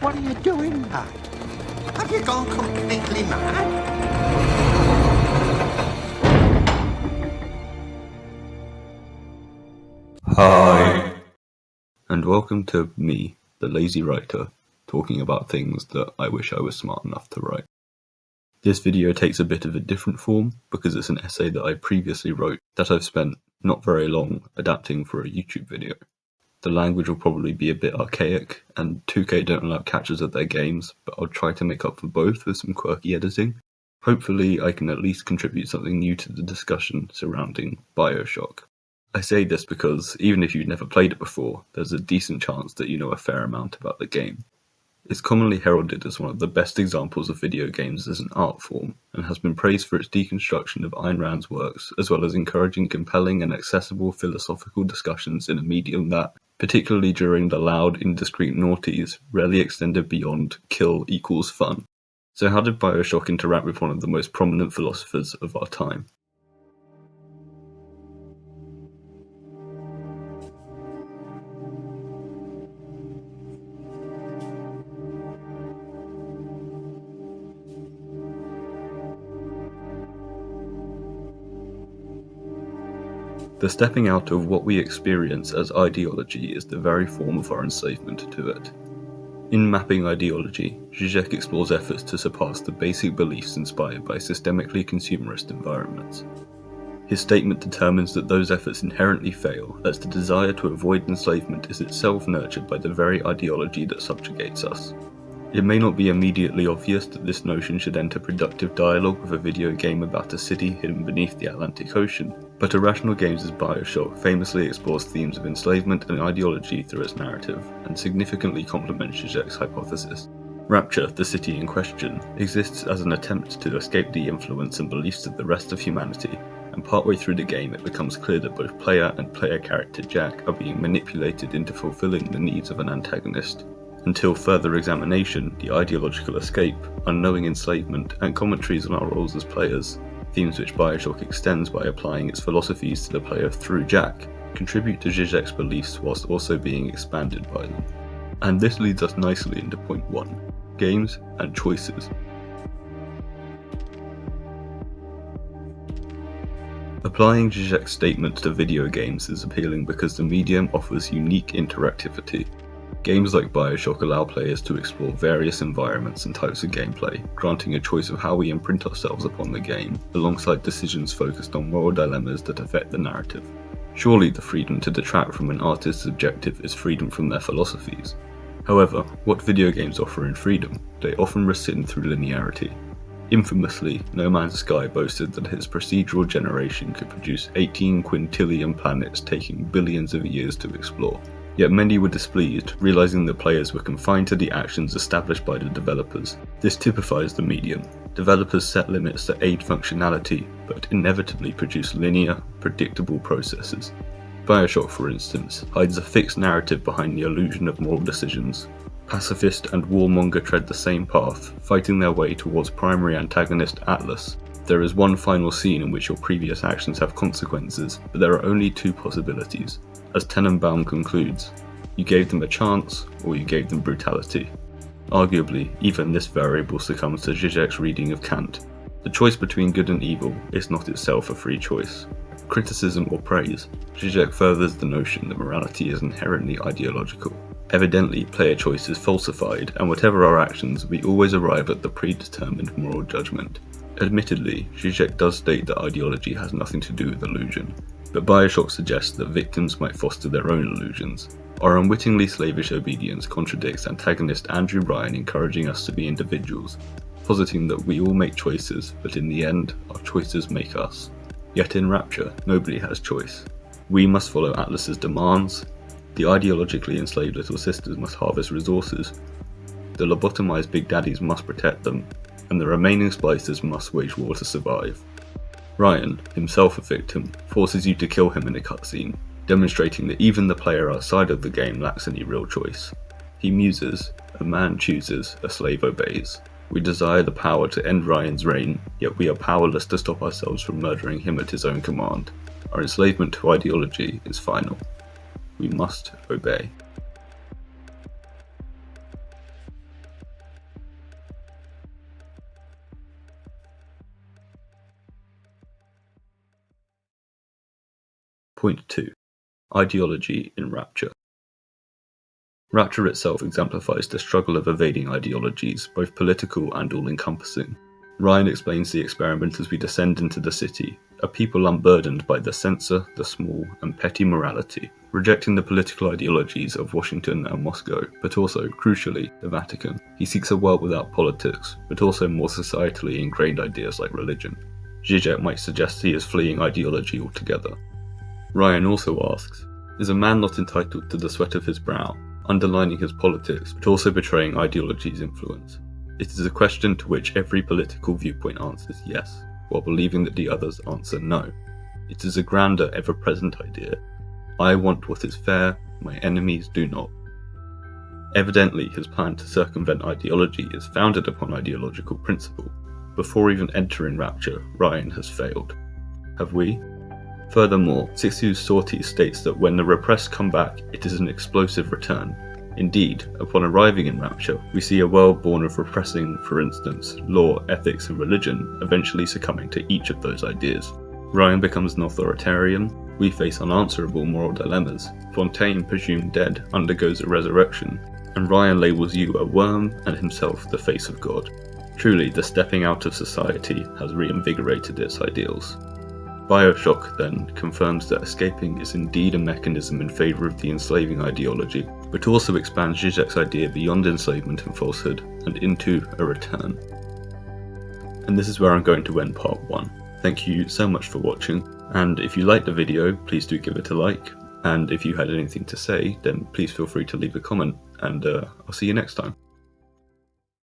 What are you doing, lad? Have you gone completely mad? Hi, and welcome to me, the lazy writer, talking about things that I wish I was smart enough to write. This video takes a bit of a different form because it's an essay that I previously wrote that I've spent not very long adapting for a YouTube video. The language will probably be a bit archaic, and 2K don't allow captures of their games, but I'll try to make up for both with some quirky editing. Hopefully I can at least contribute something new to the discussion surrounding BioShock. I say this because even if you've never played it before, there's a decent chance that you know a fair amount about the game. It's commonly heralded as one of the best examples of video games as an art form, and has been praised for its deconstruction of Ayn Rand's works, as well as encouraging compelling and accessible philosophical discussions in a medium that, particularly during the loud, indiscreet noughties, rarely extended beyond kill equals fun. So how did BioShock interact with one of the most prominent philosophers of our time? The stepping out of what we experience as ideology is the very form of our enslavement to it. In Mapping Ideology, Žižek explores efforts to surpass the basic beliefs inspired by systemically consumerist environments. His statement determines that those efforts inherently fail, as the desire to avoid enslavement is itself nurtured by the very ideology that subjugates us. It may not be immediately obvious that this notion should enter productive dialogue with a video game about a city hidden beneath the Atlantic Ocean, but Irrational Games' BioShock famously explores themes of enslavement and ideology through its narrative, and significantly complements Žižek's hypothesis. Rapture, the city in question, exists as an attempt to escape the influence and beliefs of the rest of humanity, and partway through the game it becomes clear that both player and player character Jack are being manipulated into fulfilling the needs of an antagonist. Until further examination, the ideological escape, unknowing enslavement, and commentaries on our roles as players, themes which BioShock extends by applying its philosophies to the player through Jack, contribute to Žižek's beliefs whilst also being expanded by them. And this leads us nicely into point 1, games and choices. Applying Žižek's statement to video games is appealing because the medium offers unique interactivity. Games like BioShock allow players to explore various environments and types of gameplay, granting a choice of how we imprint ourselves upon the game, alongside decisions focused on moral dilemmas that affect the narrative. Surely the freedom to detract from an artist's objective is freedom from their philosophies. However, what video games offer in freedom, they often rescind through linearity. Infamously, No Man's Sky boasted that its procedural generation could produce 18 quintillion planets taking billions of years to explore. Yet many were displeased, realizing that players were confined to the actions established by the developers. This typifies the medium. Developers set limits that aid functionality, but inevitably produce linear, predictable processes. BioShock, for instance, hides a fixed narrative behind the illusion of moral decisions. Pacifist and warmonger tread the same path, fighting their way towards primary antagonist Atlas. There is one final scene in which your previous actions have consequences, but there are only two possibilities. As Tenenbaum concludes, you gave them a chance, or you gave them brutality. Arguably, even this variable succumbs to Žižek's reading of Kant. The choice between good and evil is not itself a free choice. Criticism or praise, Žižek furthers the notion that morality is inherently ideological. Evidently, player choice is falsified, and whatever our actions, we always arrive at the predetermined moral judgment. Admittedly, Žižek does state that ideology has nothing to do with illusion, but BioShock suggests that victims might foster their own illusions. Our unwittingly slavish obedience contradicts antagonist Andrew Ryan encouraging us to be individuals, positing that we all make choices, but in the end, our choices make us. Yet in Rapture, nobody has choice. We must follow Atlas's demands, the ideologically enslaved little sisters must harvest resources, the lobotomized big daddies must protect them, and the remaining splicers must wage war to survive. Ryan, himself a victim, forces you to kill him in a cutscene, demonstrating that even the player outside of the game lacks any real choice. He muses, a man chooses, a slave obeys. We desire the power to end Ryan's reign, yet we are powerless to stop ourselves from murdering him at his own command. Our enslavement to ideology is final. We must obey. Point 2. Ideology in Rapture. Rapture itself exemplifies the struggle of evading ideologies, both political and all-encompassing. Ryan explains the experiment as we descend into the city, a people unburdened by the censor, the small, and petty morality, rejecting the political ideologies of Washington and Moscow, but also, crucially, the Vatican. He seeks a world without politics, but also more societally ingrained ideas like religion. Žižek might suggest he is fleeing ideology altogether. Ryan also asks, is a man not entitled to the sweat of his brow, underlining his politics, but also betraying ideology's influence? It is a question to which every political viewpoint answers yes, while believing that the others answer no. It is a grander, ever-present idea. I want what is fair, my enemies do not. Evidently, his plan to circumvent ideology is founded upon ideological principle. Before even entering Rapture, Ryan has failed. Have we? Furthermore, Sixus Sorti states that when the repressed come back, it is an explosive return. Indeed, upon arriving in Rapture, we see a world born of repressing, for instance, law, ethics, and religion, eventually succumbing to each of those ideas. Ryan becomes an authoritarian, we face unanswerable moral dilemmas, Fontaine, presumed dead, undergoes a resurrection, and Ryan labels you a worm and himself the face of God. Truly, the stepping out of society has reinvigorated its ideals. BioShock, then, confirms that escaping is indeed a mechanism in favour of the enslaving ideology, but also expands Žižek's idea beyond enslavement and falsehood, and into a return. And this is where I'm going to end part 1. Thank you so much for watching, and if you liked the video, please do give it a like, and if you had anything to say, then please feel free to leave a comment, and I'll see you next time.